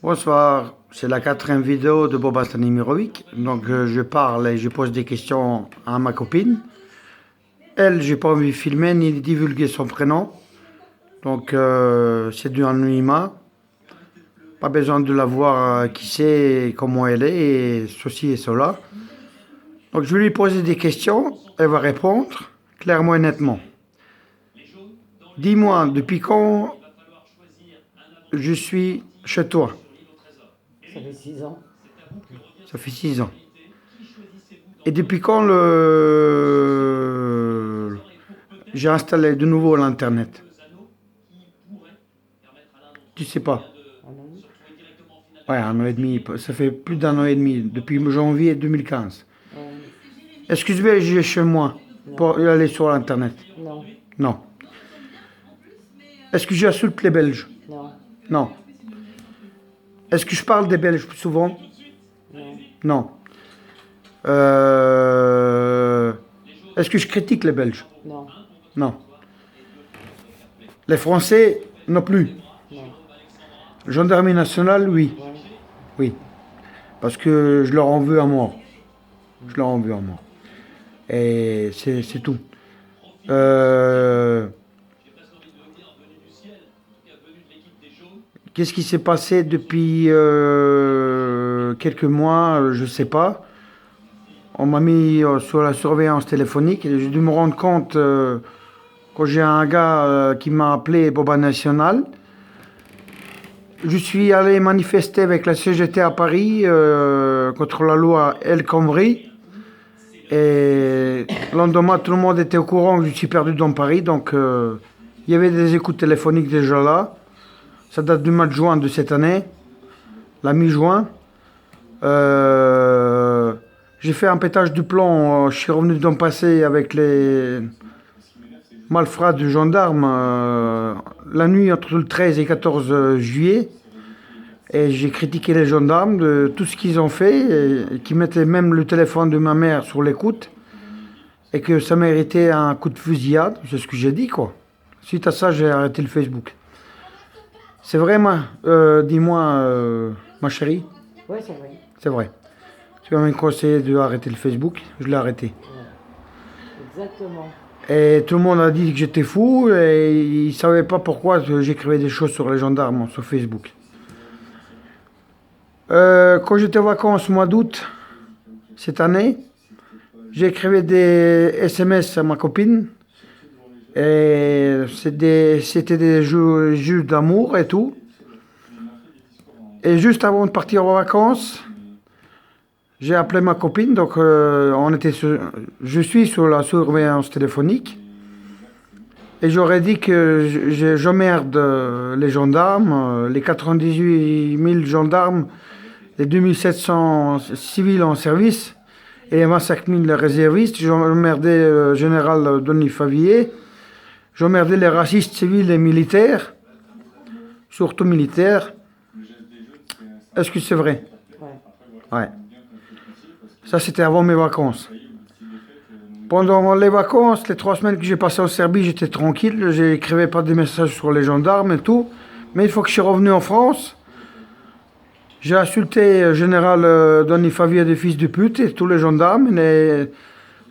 Bonsoir, c'est la quatrième vidéo de Boba Stanimirovic. Donc je parle et je pose des questions à ma copine. Elle, j'ai pas envie de filmer ni de divulguer son prénom. Donc c'est du anonymat. Pas besoin de la voir qui c'est, comment elle est, et ceci et cela. Donc je vais lui poser des questions, elle va répondre clairement et nettement. Dis-moi, depuis quand je suis chez toi? Ça fait 6 ans. Ça fait 6 ans. Et depuis quand j'ai installé de nouveau l'Internet? Tu sais pas. Un an. Ouais, un an et demi. Ça fait plus d'un an et demi, depuis janvier 2015. Ouais. Est-ce que je vais aller chez moi pour aller sur l'Internet? Non, Non. Est-ce que j'insulte les Belges? non, Non. Est-ce que je parle des Belges plus souvent? non, Non. Est-ce que je critique les Belges? non, Non. Les Français, non plus. non. Gendarmerie nationale, oui. Ouais. Oui. Parce que je leur en veux à mort. Je leur en veux à mort. Et c'est tout. Qu'est-ce qui s'est passé depuis quelques mois? Je ne sais pas. On m'a mis sur la surveillance téléphonique et j'ai dû me rendre compte quand j'ai un gars qui m'a appelé Boba National. Je suis allé manifester avec la CGT à Paris contre la loi El Khomri. Et le lendemain, tout le monde était au courant que je suis perdu dans Paris. Donc, il y avait des écoutes téléphoniques déjà là. Ça date du mois de juin de cette année, la mi-juin. J'ai fait un pétage du plomb. Je suis revenu d'en passer avec les malfrats du gendarme la nuit entre le 13 et 14 juillet. Et j'ai critiqué les gendarmes de tout ce qu'ils ont fait, et qui mettaient même le téléphone de ma mère sur l'écoute, et que ça méritait un coup de fusillade, c'est ce que j'ai dit quoi. Suite à ça, j'ai arrêté le Facebook. C'est vrai, dis-moi, ma chérie, Ouais, c'est vrai. c'est vrai. Tu m'as conseillé d'arrêter le Facebook, je l'ai arrêté. Ouais. Exactement. Et tout le monde a dit que j'étais fou, et ils ne savaient pas pourquoi j'écrivais des choses sur les gendarmes sur Facebook. Quand j'étais en vacances au mois d'août, cette année, j'écrivais des SMS à ma copine. Et c'était des jeux d'amour et tout. Et juste avant de partir en vacances, j'ai appelé ma copine. Donc, je suis sur la surveillance téléphonique. Et j'aurais dit que j'emmerde les gendarmes, les 98 000 gendarmes, les 2700 civils en service et les 25 000 réservistes. J'emmerdais le général Denis Favier. J'emmerdais les racistes civils et militaires, surtout militaires. Est-ce que c'est vrai? Ouais. Ouais. Ça, c'était avant mes vacances. Pendant les vacances, les 3 semaines que j'ai passées en Serbie, j'étais tranquille. J'écrivais pas des messages sur les gendarmes et tout. Mais une fois que je suis revenu en France, j'ai insulté le général Denis Favier des fils de pute et tous les gendarmes, les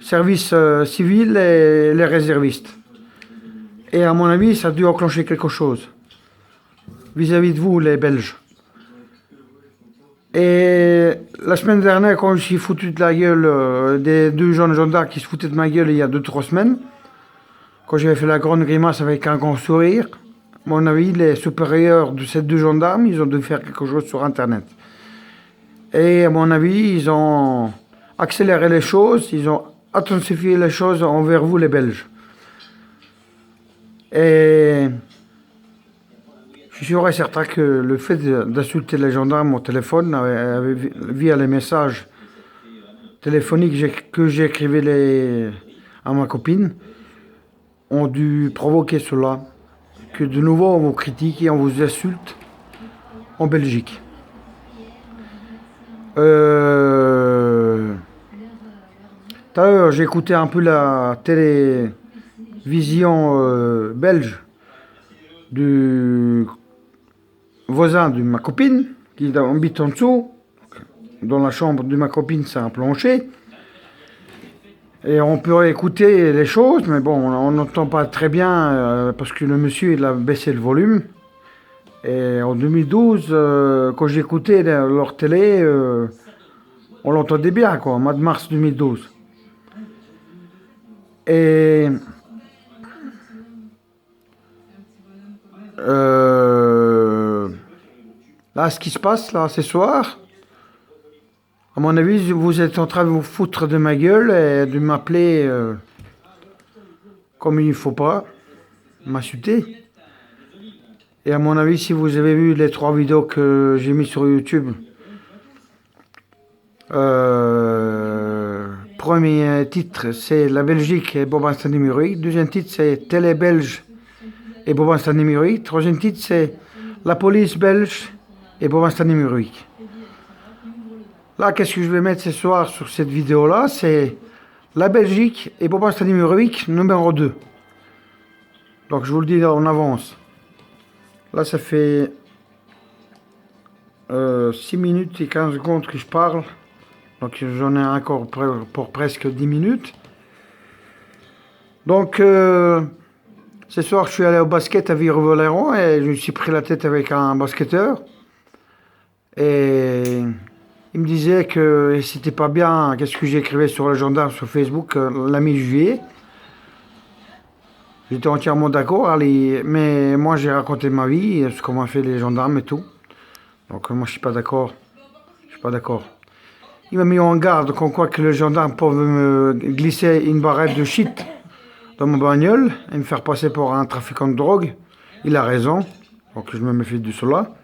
services civils et les réservistes. Et à mon avis, ça a dû enclencher quelque chose vis-à-vis de vous, les Belges. Et la semaine dernière, quand je suis foutu de la gueule des deux jeunes gendarmes qui se foutaient de ma gueule il y a 2-3 semaines, quand j'avais fait la grande grimace avec un grand sourire, à mon avis, les supérieurs de ces deux gendarmes, ils ont dû faire quelque chose sur Internet. Et à mon avis, ils ont accéléré les choses, ils ont intensifié les choses envers vous, les Belges. Et je suis sûr et certain que le fait d'insulter les gendarmes au téléphone, via les messages téléphoniques que j'écrivais à ma copine, ont dû provoquer cela. Que de nouveau on vous critique et on vous insulte en Belgique. Tout à l'heure, j'ai écouté un peu la télévision belge du voisin de ma copine, qui habite en dessous. Dans la chambre de ma copine, c'est un plancher. Et on peut écouter les choses, mais bon, on n'entend pas très bien parce que le monsieur, il a baissé le volume. Et en 2012, quand j'écoutais leur télé, on l'entendait bien, quoi, au mois de mars 2012. Et là, ce qui se passe, là, ce soir, à mon avis, vous êtes en train de vous foutre de ma gueule et de m'appeler comme il ne faut pas, m'insulter. Et à mon avis, si vous avez vu les 3 vidéos que j'ai mis sur YouTube, premier titre, c'est la Belgique et Boban Stanimuric. Deuxième titre, c'est Télé Belge et Boban Stanimuric. Troisième titre, c'est la police belge et Boban Stanimuric. Là, qu'est-ce que je vais mettre ce soir sur cette vidéo-là? C'est la Belgique et Boban Stanimuric numéro 2. Donc, je vous le dis en avance. Là, ça fait 6 minutes et 15 secondes que je parle. Donc, j'en ai encore pour presque 10 minutes. Donc, ce soir, je suis allé au basket à Vire-Voleron et je me suis pris la tête avec un basketteur. Et il me disait que c'était pas bien, qu'est-ce que j'écrivais sur le gendarme sur Facebook la mi-juillet. J'étais entièrement d'accord, mais moi j'ai raconté ma vie, ce qu'ont m'a fait les gendarmes et tout. Donc moi je suis pas d'accord. Je suis pas d'accord. Il m'a mis en garde comme quoi que les gendarmes peuvent me glisser une barrette de shit dans mon bagnole et me faire passer pour un trafiquant de drogue. Il a raison, donc je me méfie de cela.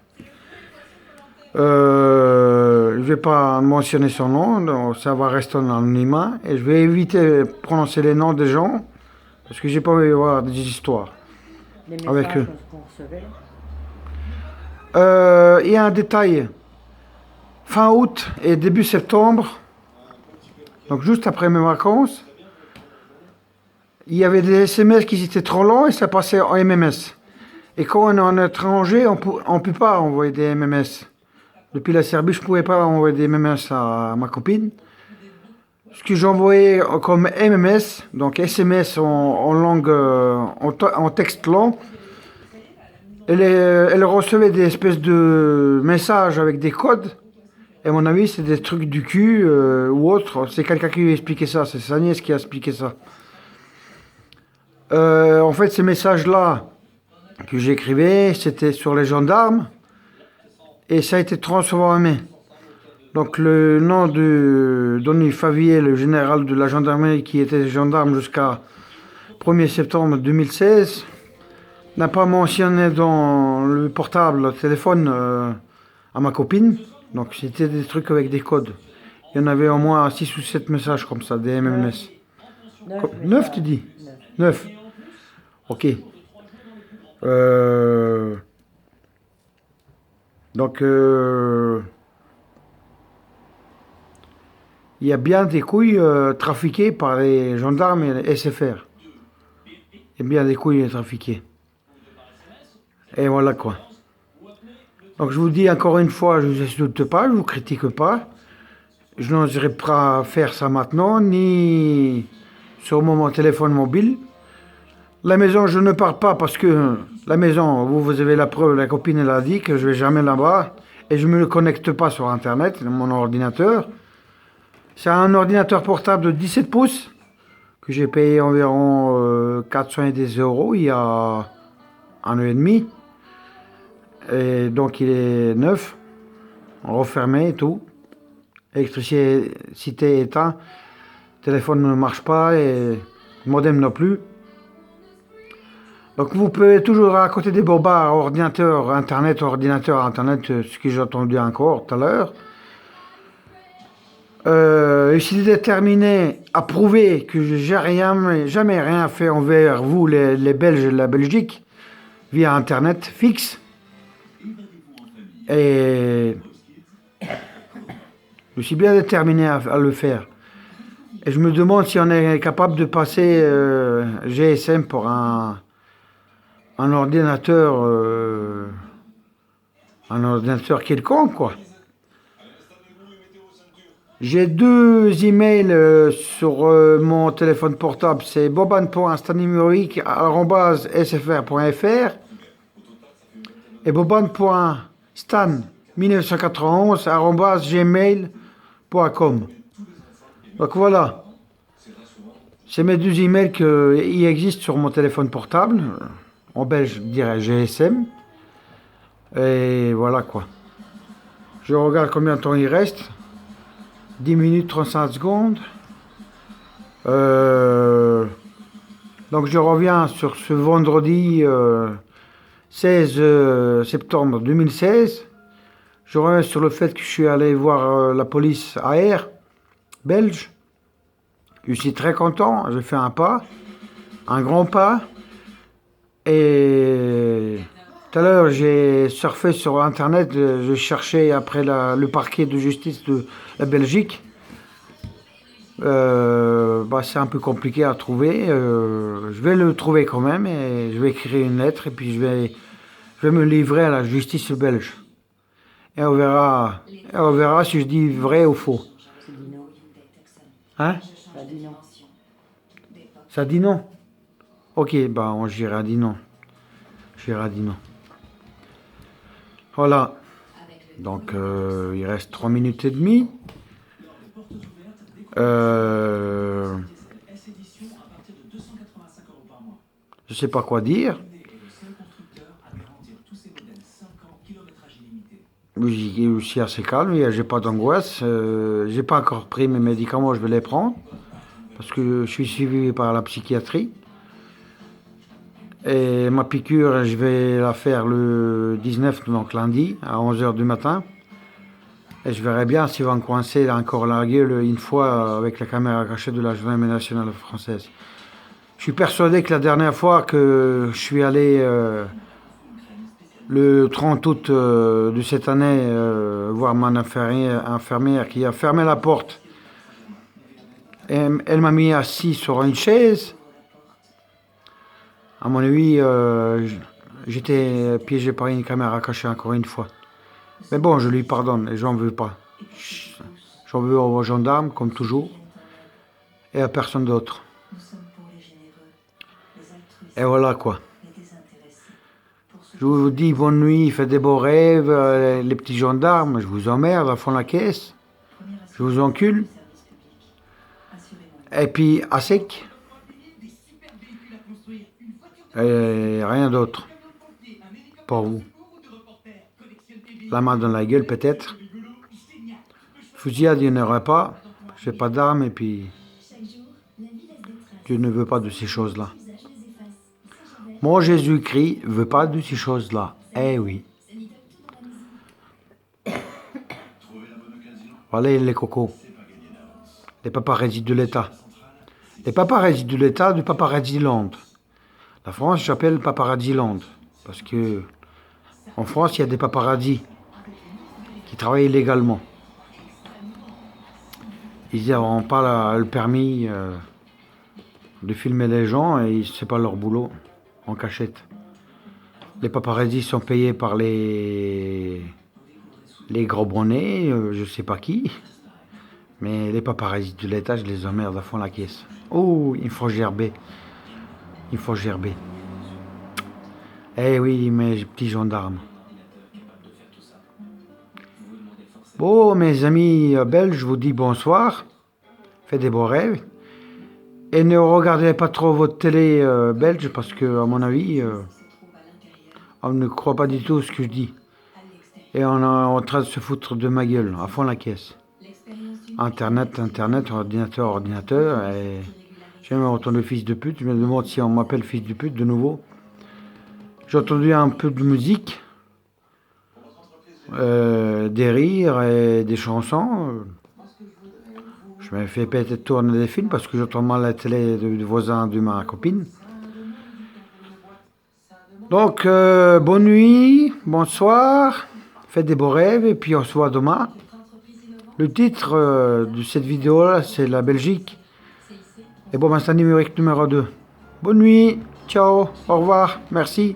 Je vais pas mentionner son nom, donc ça va rester en anonymat. Et je vais éviter de prononcer les noms des gens, parce que j'ai pas envie de voir des histoires Les avec messages eux. qu'on recevait. Il y a un détail. Fin août et début septembre, donc juste après mes vacances, il y avait des SMS qui étaient trop longs et ça passait en MMS. Et quand on est en étranger, on ne peut pas envoyer des MMS. Depuis la Serbie, je ne pouvais pas envoyer des MMS à ma copine. Ce que j'envoyais comme MMS, donc SMS en langue, en texte long, elle recevait des espèces de messages avec des codes. Et à mon avis, c'est des trucs du cul ou autre. C'est quelqu'un qui lui a expliqué ça, c'est sa nièce qui a expliqué ça. En fait, ces messages-là que j'écrivais, c'était sur les gendarmes. Et ça a été transformé. Donc le nom de Donny Favier, le général de la gendarmerie qui était gendarme jusqu'à 1er septembre 2016, n'a pas mentionné dans le portable, le téléphone à ma copine. Donc c'était des trucs avec des codes. Il y en avait au moins 6 ou 7 messages comme ça, des MMS. 9 tu dis? 9. Ok. Donc, il y a bien des couilles trafiquées par les gendarmes et les SFR. Il y a bien des couilles trafiquées. Et voilà quoi. Donc je vous dis encore une fois, je ne vous insulte pas, je ne vous critique pas. Je n'oserais pas faire ça maintenant, ni sur mon téléphone mobile. La maison, je ne pars pas parce que la maison, vous avez la preuve, la copine elle a dit que je vais jamais là-bas et je ne me connecte pas sur Internet, mon ordinateur. C'est un ordinateur portable de 17 pouces que j'ai payé environ 410 € il y a 1 an et demi. Et donc il est neuf, refermé et tout. Électricité éteinte, téléphone ne marche pas et modem non plus. Donc vous pouvez toujours à côté des bobards, ordinateur, internet, ce que j'ai entendu encore tout à l'heure. Essayer de déterminer, à prouver que j'ai jamais rien fait envers vous, les Belges et la Belgique, via internet fixe. Et je suis bien déterminé à le faire. Et je me demande si on est capable de passer GSM pour un ordinateur un ordinateur quelconque, quoi. J'ai 2 emails sur mon téléphone portable, c'est boban.stanimuric@sfr.fr et boban.stan1991@gmail.com. Donc voilà, c'est mes 2 emails qui existent sur mon téléphone portable. En belge, je dirais GSM. Et voilà quoi. Je regarde combien de temps il reste. 10 minutes 35 secondes. Donc je reviens sur ce vendredi 16 septembre 2016. Je reviens sur le fait que je suis allé voir la police AR belge. Je suis très content. J'ai fait un pas, un grand pas. Et tout à l'heure, j'ai surfé sur Internet, je cherchais après le parquet de justice de la Belgique. C'est un peu compliqué à trouver. Je vais le trouver quand même et je vais écrire une lettre et puis je vais me livrer à la justice belge. Et on verra si je dis vrai ou faux. C'est dit non. Hein? Ça dit non. Ça dit non? Ok, on j'irai dit non. J'irai dit non. Voilà. Donc, il reste 3 minutes et demie. Je sais pas quoi dire. Je suis assez calme, j'ai pas d'angoisse. J'ai pas encore pris mes médicaments, je vais les prendre. Parce que je suis suivi par la psychiatrie. Et ma piqûre, je vais la faire le 19, donc lundi, à 11h du matin. Et je verrai bien s'il va me coincer encore la gueule une fois avec la caméra cachée de la Journée nationale française. Je suis persuadé que la dernière fois que je suis allé le 30 août de cette année voir mon infirmière qui a fermé la porte, et elle m'a mis assis sur une chaise. À mon avis, j'étais piégé par une caméra cachée encore une fois. Mais bon, je lui pardonne et j'en veux pas. J'en veux aux gendarmes, comme toujours, et à personne d'autre. Et voilà quoi. Je vous dis bonne nuit, faites des beaux rêves, les petits gendarmes, je vous emmerde à fond la caisse. Je vous encule. Et puis, à sec. Et rien d'autre. Pour vous. La main dans la gueule peut-être. Fusillade, il n'y en aura pas. J'ai pas d'armes et puis Dieu ne veut pas de ces choses-là. Mon Jésus-Christ ne veut pas de ces choses-là. Eh oui. Voilà les cocos. Les paparazzis de l'État. Les paparazzis de l'État du Paparazzi-land. La France, j'appelle Paparazzi-land. Parce que en France, il y a des paparazzis qui travaillent illégalement. Ils n'auront pas le permis de filmer les gens et c'est pas leur boulot en cachette. Les paparazzis sont payés par les gros bonnets, je sais pas qui. Mais les paparazzis de l'État, je les emmerde à fond la caisse. Oh, il faut gerber. Il faut gerber. Eh oui, mes petits gendarmes. Bon, mes amis belges, je vous dis bonsoir. Faites des beaux rêves. Et ne regardez pas trop votre télé belge parce que, à mon avis, on ne croit pas du tout ce que je dis. Et on est en train de se foutre de ma gueule, à fond la caisse. Internet, ordinateur. Et j'ai même entendu fils de pute. Je me demande si on m'appelle fils de pute de nouveau. J'ai entendu un peu de musique. Des rires et des chansons. Je me fais peut-être tourner des films parce que j'entends mal la télé du voisin de ma copine. Donc, bonne nuit, bonsoir, faites des beaux rêves et puis on se voit demain. Le titre de cette vidéo-là, c'est la Belgique. Et bon, c'est un numérique numéro 2. Bonne nuit, ciao, au revoir, merci.